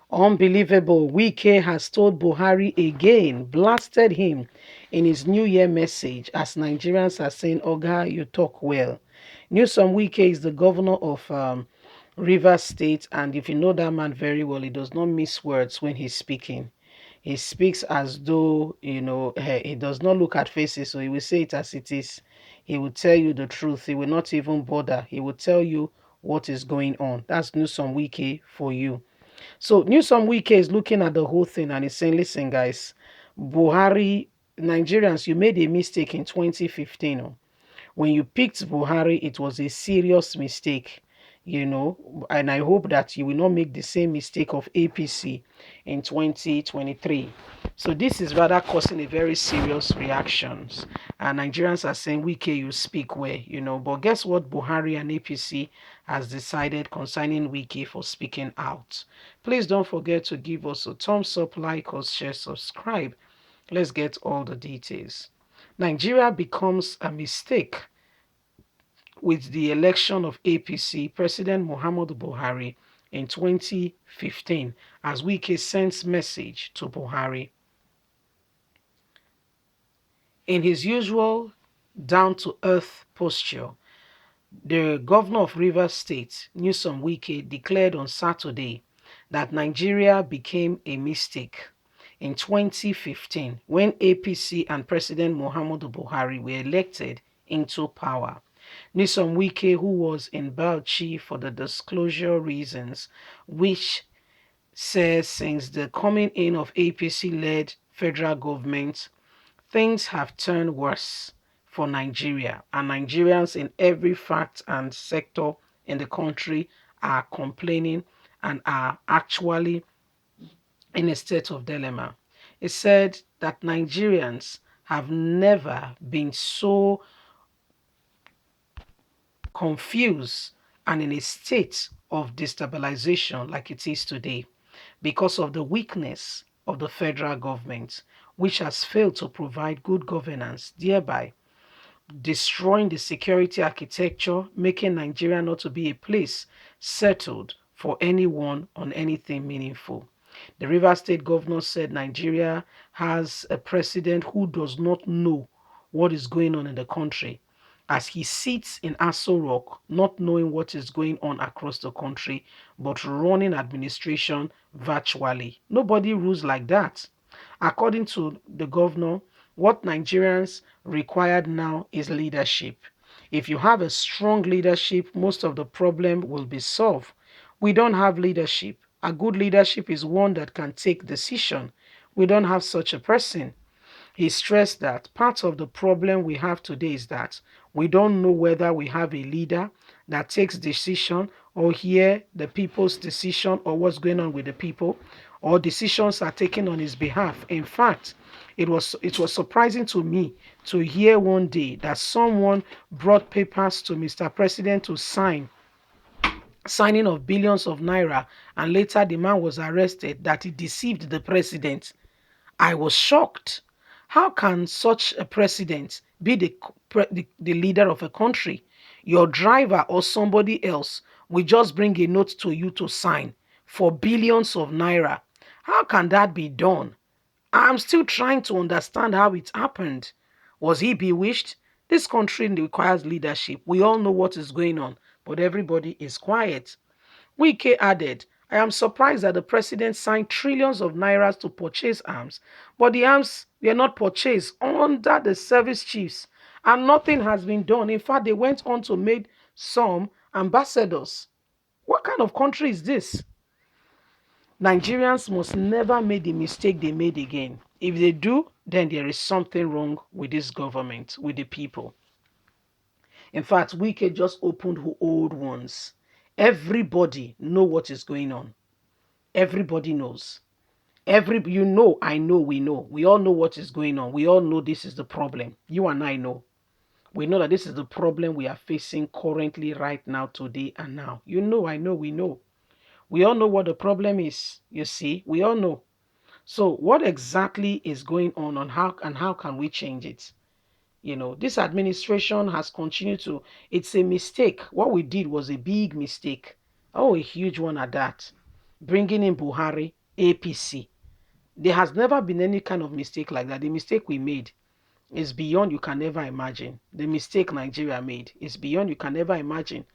Unbelievable. Wike has told Buhari again, blasted him in his New Year message as Nigerians are saying, Oga, you talk well. Newsom Wike is the governor of Rivers State, and if you know that man very well, he does not miss words when he's speaking. He speaks as though, he does not look at faces, so he will say it as it is. He will tell you the truth. He will not even bother. He will tell you what is going on. That's Newsom Wike for you. So Newsom Wike is looking at the whole thing and he's saying, listen, guys, Buhari, Nigerians, you made a mistake in 2015. Oh. When you picked Buhari, it was a serious mistake, and I hope that you will not make the same mistake of APC in 2023. So this is rather causing a very serious reactions. And Nigerians are saying, Wike, you speak well, But guess what Buhari and APC has decided concerning Wike for speaking out? Please don't forget to give us a thumbs up, like us, share, subscribe. Let's get all the details. Nigeria becomes a mistake with the election of APC President Muhammadu Buhari in 2015 as Wike sends message to Buhari. In his usual down-to-earth posture, the governor of Rivers State, Newsom Wike, declared on Saturday that Nigeria became a mistake in 2015 when APC and President Muhammadu Buhari were elected into power. Nyesom Wike, who was in Bauchi for the disclosure reasons, which says since the coming in of APC-led federal government, things have turned worse for Nigeria, and Nigerians in every fact and sector in the country are complaining and are actually in a state of dilemma. It said that Nigerians have never been so confused and in a state of destabilization like it is today because of the weakness of the federal government, which has failed to provide good governance, thereby destroying the security architecture, making Nigeria not to be a place settled for anyone on anything meaningful. The Rivers State governor said Nigeria has a president who does not know what is going on in the country as he sits in Aso Rock, not knowing what is going on across the country, but running administration virtually. Nobody rules like that. According to the governor, what Nigerians required now is leadership. If you have a strong leadership, most of the problem will be solved. We don't have leadership. A good leadership is one that can take decision. We don't have such a person. He stressed that part of the problem we have today is that we don't know whether we have a leader that takes decision or hear the people's decision or what's going on with the people, or decisions are taken on his behalf. In fact, it was surprising to me to hear one day that someone brought papers to Mr. President to signing of billions of naira, and later the man was arrested that he deceived the president. I was shocked. How can such a president be the leader of a country? Your driver or somebody else will just bring a note to you to sign for billions of naira. How can that be done? I'm still trying to understand how it happened. Was he bewitched? This country requires leadership. We all know what is going on, but everybody is quiet. Wike added, I am surprised that the president signed trillions of nairas to purchase arms, but the arms were not purchased under the service chiefs, and nothing has been done. In fact, they went on to make some ambassadors. What kind of country is this? Nigerians must never make the mistake they made again. If they do, then there is something wrong with this government, with the people. In fact, Wike just opened old ones. Everybody know what is going on. Everybody knows. I know, we know. We all know what is going on. We all know this is the problem. You and I know. We know that this is the problem we are facing currently, right now, today and now. You know, I know, we know. We all know what the problem is. You see, we all know. So what exactly is going on and how can we change it? This administration has continued it's a mistake. What we did was a big mistake. Oh, a huge one at that. bringing in Buhari, APC. There has never been any kind of mistake like that. The mistake we made is beyond you can never imagine. The mistake Nigeria made is beyond you can never imagine.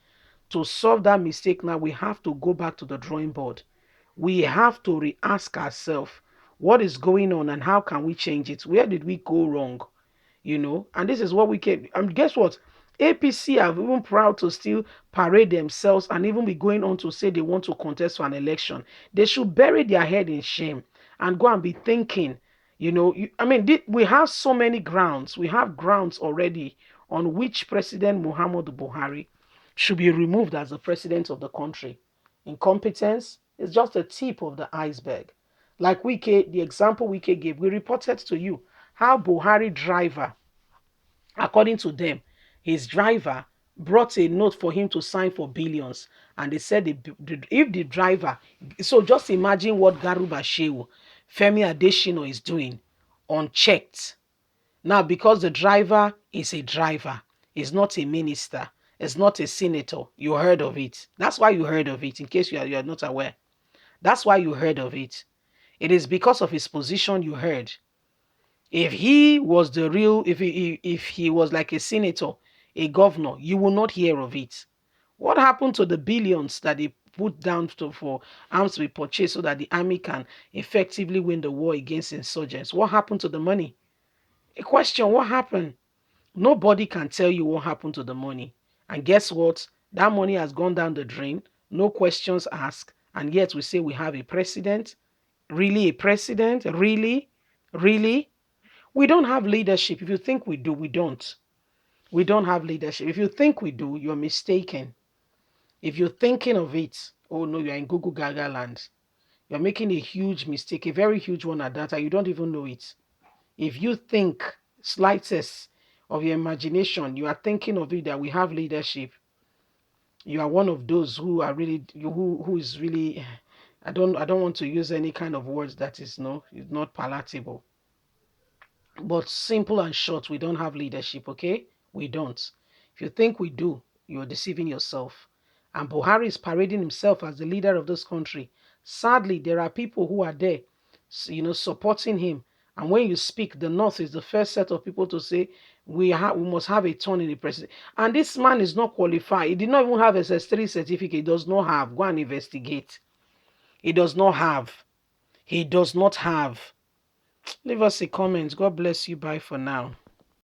To solve that mistake now, we have to go back to the drawing board. We have to re-ask ourselves what is going on and how can we change it? Where did we go wrong? And this is what we can. And guess what? APC are even proud to still parade themselves and even be going on to say they want to contest for an election. They should bury their head in shame and go and be thinking. We have so many grounds. We have grounds already on which President Muhammadu Buhari should be removed as the president of the country. Incompetence is just the tip of the iceberg. Like Wike, the example Wike gave, we reported to you how Buhari driver, according to them, his driver brought a note for him to sign for billions. And they said if the driver, so just imagine what Garuba Shehu, Femi Adesina is doing unchecked. Now, because the driver is a driver, is not a minister, is not a senator, you heard of it. That's why you heard of it, in case you are not aware. That's why you heard of it. It is because of his position you heard. If he was the real, if he was like a senator, a governor, you will not hear of it. What happened to the billions that they put down for arms to be purchased so that the army can effectively win the war against insurgents? What happened to the money? A question, what happened? Nobody can tell you what happened to the money. And guess what? That money has gone down the drain. No questions asked. And yet we say we have a president. Really a president? Really? Really? We don't have leadership. If you think we do, we don't. We don't have leadership. If you think we do, you're mistaken. If you're thinking of it, oh no, you're in Google Gaga land. You're making a huge mistake, a very huge one at that, and you don't even know it. If you think slightest of your imagination, you are thinking of it that we have leadership. You are one of those who are really who is really. I don't want to use any kind of words that is not palatable. But simple and short, we don't have leadership, okay? We don't. If you think we do, you're deceiving yourself. And Buhari is parading himself as the leader of this country. Sadly, there are people who are there, supporting him. And when you speak, the North is the first set of people to say, we must have a turn in the president. And this man is not qualified. He did not even have SS3 certificate. He does not have. Go and investigate. He does not have. He does not have. Leave us a comment. God bless you. Bye for now.